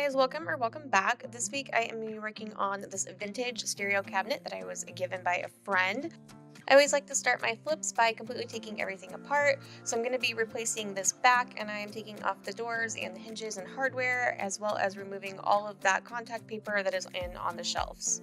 guys, welcome back. This week I am working on this vintage stereo cabinet that I was given by a friend. I always like to start my flips by completely taking everything apart. So I'm going to be replacing this back, and I am taking off the doors and the hinges and hardware, as well as removing all of that contact paper that is in on the shelves.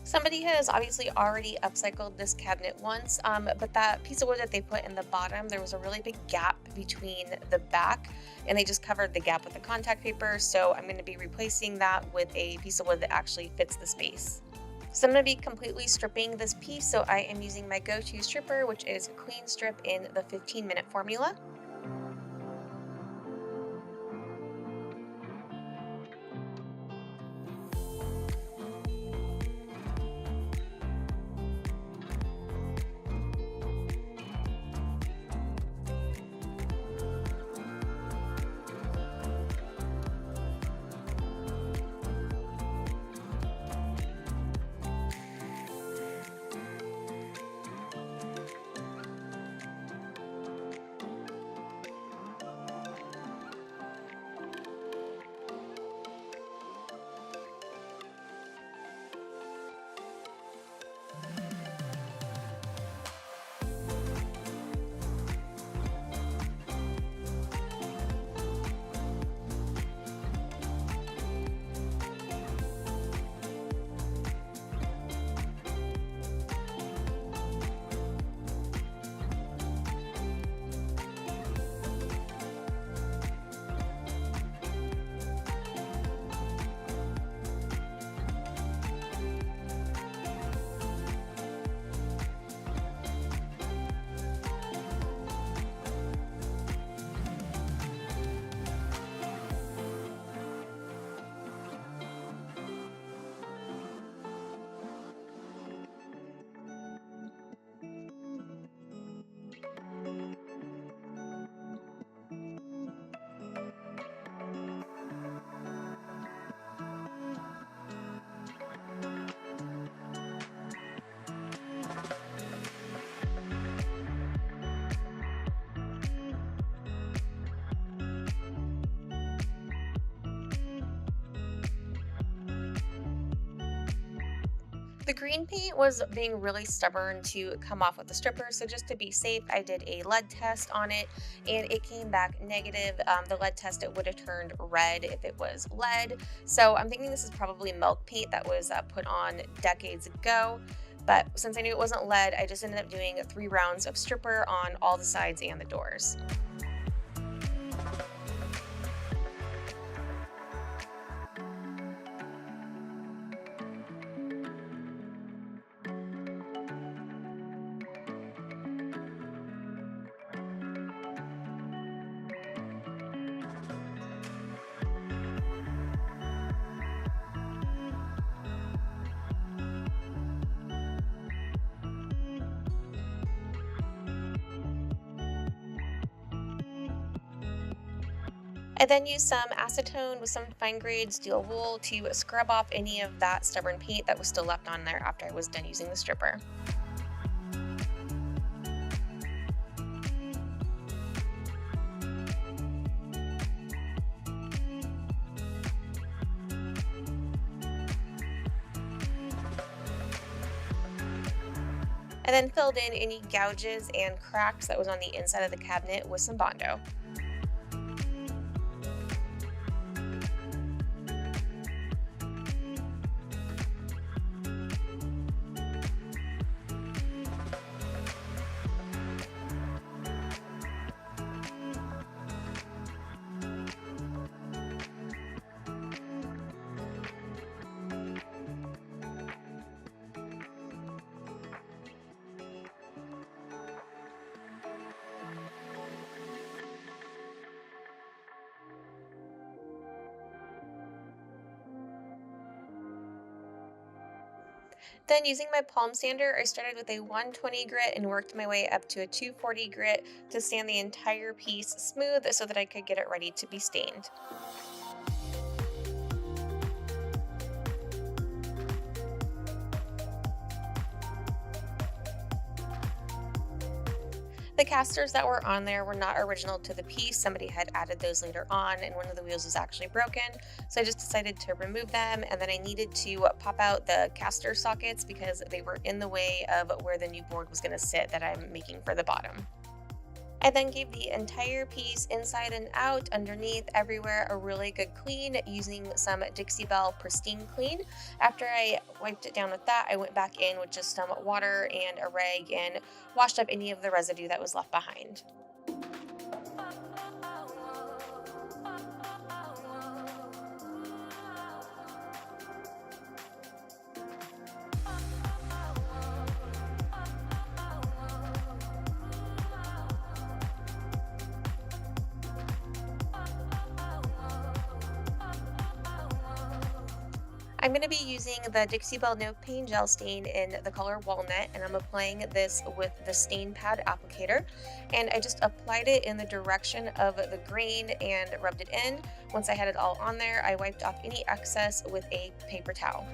Somebody has obviously already upcycled this cabinet once, but that piece of wood that they put in the bottom, there was a really big gap between the back, and they just covered the gap with the contact paper. So I'm going to be replacing that with a piece of wood that actually fits the space. So I'm going to be completely stripping this piece. So I am using my go-to stripper, which is Clean Strip in the 15-minute formula. The green paint was being really stubborn to come off with the stripper, so just to be safe, I did a lead test on it, and it came back negative. The lead test, it would have turned red if it was lead, so I'm thinking this is probably milk paint that was put on decades ago, but since I knew it wasn't lead, I just ended up doing 3 rounds of stripper on all the sides and the doors. I then used some acetone with some fine grade steel wool to scrub off any of that stubborn paint that was still left on there after I was done using the stripper. I then filled in any gouges and cracks that was on the inside of the cabinet with some Bondo. Then using my palm sander, I started with a 120 grit and worked my way up to a 240 grit to sand the entire piece smooth so that I could get it ready to be stained. The casters that were on there were not original to the piece. Somebody had added those later on, and one of the wheels was actually broken. So I just decided to remove them, and then I needed to pop out the caster sockets because they were in the way of where the new board was going to sit that I'm making for the bottom. I then gave the entire piece inside and out, underneath, everywhere, a really good clean using some Dixie Belle Pristine Clean. After I wiped it down with that, I went back in with just some water and a rag and washed up any of the residue that was left behind. I'm going to be using the Dixie Belle No Paint Gel Stain in the color Walnut, and I'm applying this with the stain pad applicator. And I just applied it in the direction of the grain and rubbed it in. Once I had it all on there, I wiped off any excess with a paper towel.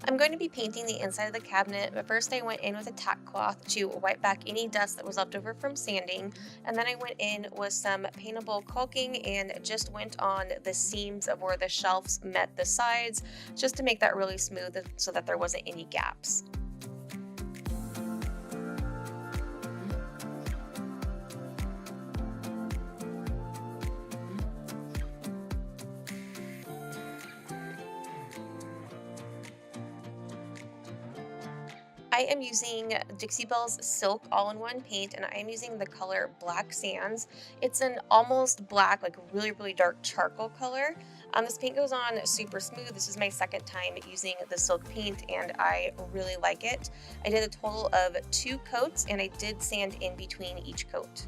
I'm going to be painting the inside of the cabinet, but first I went in with a tack cloth to wipe back any dust that was left over from sanding, and then I went in with some paintable caulking and just went on the seams of where the shelves met the sides, just to make that really smooth so that there wasn't any gaps. I am using Dixie Belle's Silk All-in-One paint, and I am using the color Black Sands. It's an almost black, like really, really dark charcoal color. This paint goes on super smooth. This is my second time using the Silk paint, and I really like it. I did a total of 2 coats, and I did sand in between each coat.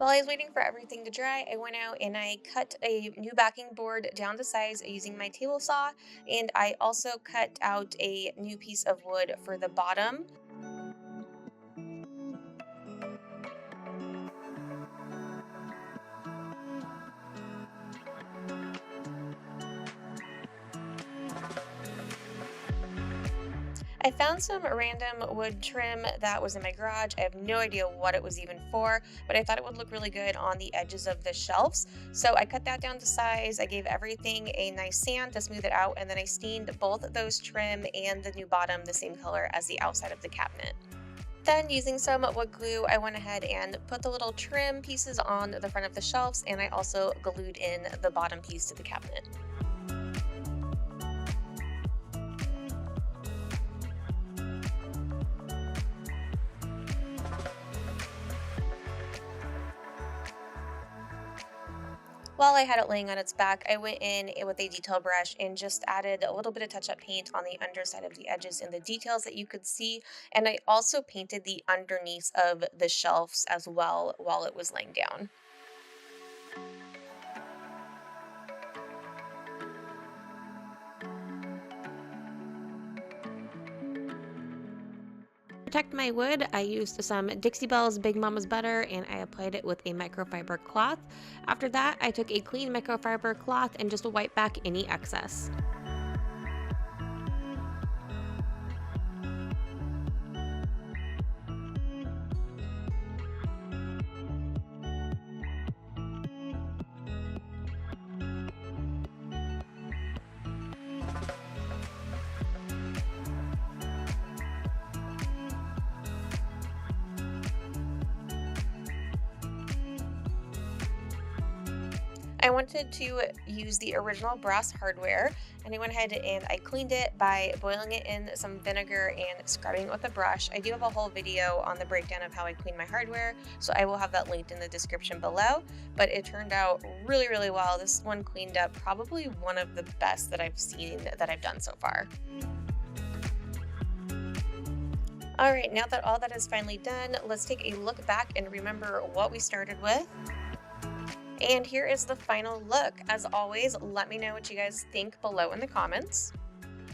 While I was waiting for everything to dry, I went out and I cut a new backing board down to size using my table saw, and I also cut out a new piece of wood for the bottom. I found some random wood trim that was in my garage. I have no idea what it was even for, but I thought it would look really good on the edges of the shelves. So I cut that down to size. I gave everything a nice sand to smooth it out, and then I stained both those trim and the new bottom the same color as the outside of the cabinet. Then, using some wood glue, I went ahead and put the little trim pieces on the front of the shelves, and I also glued in the bottom piece to the cabinet. While I had it laying on its back, I went in with a detail brush and just added a little bit of touch-up paint on the underside of the edges and the details that you could see. And I also painted the underneath of the shelves as well while it was laying down. To protect my wood, I used some Dixie Belle's Big Mama's Butter and I applied it with a microfiber cloth. After that, I took a clean microfiber cloth and just wiped back any excess. I wanted to use the original brass hardware, and I went ahead and I cleaned it by boiling it in some vinegar and scrubbing it with a brush. I do have a whole video on the breakdown of how I clean my hardware, so I will have that linked in the description below, but it turned out really, really well. This one cleaned up probably one of the best that I've seen that I've done so far. All right, now that all that is finally done, let's take a look back and remember what we started with. And here is the final look. As always, let me know what you guys think below in the comments.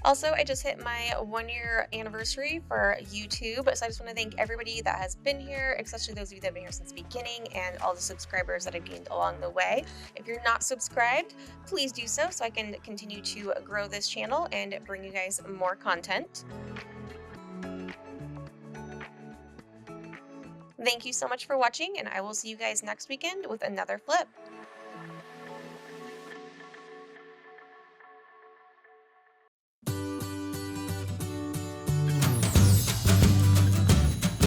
Also, I just hit my 1-year anniversary for YouTube, so I just want to thank everybody that has been here, especially those of you that have been here since the beginning, and all the subscribers that I've gained along the way. If you're not subscribed, please do so I can continue to grow this channel and bring you guys more content. Thank you so much for watching, and I will see you guys next weekend with another flip.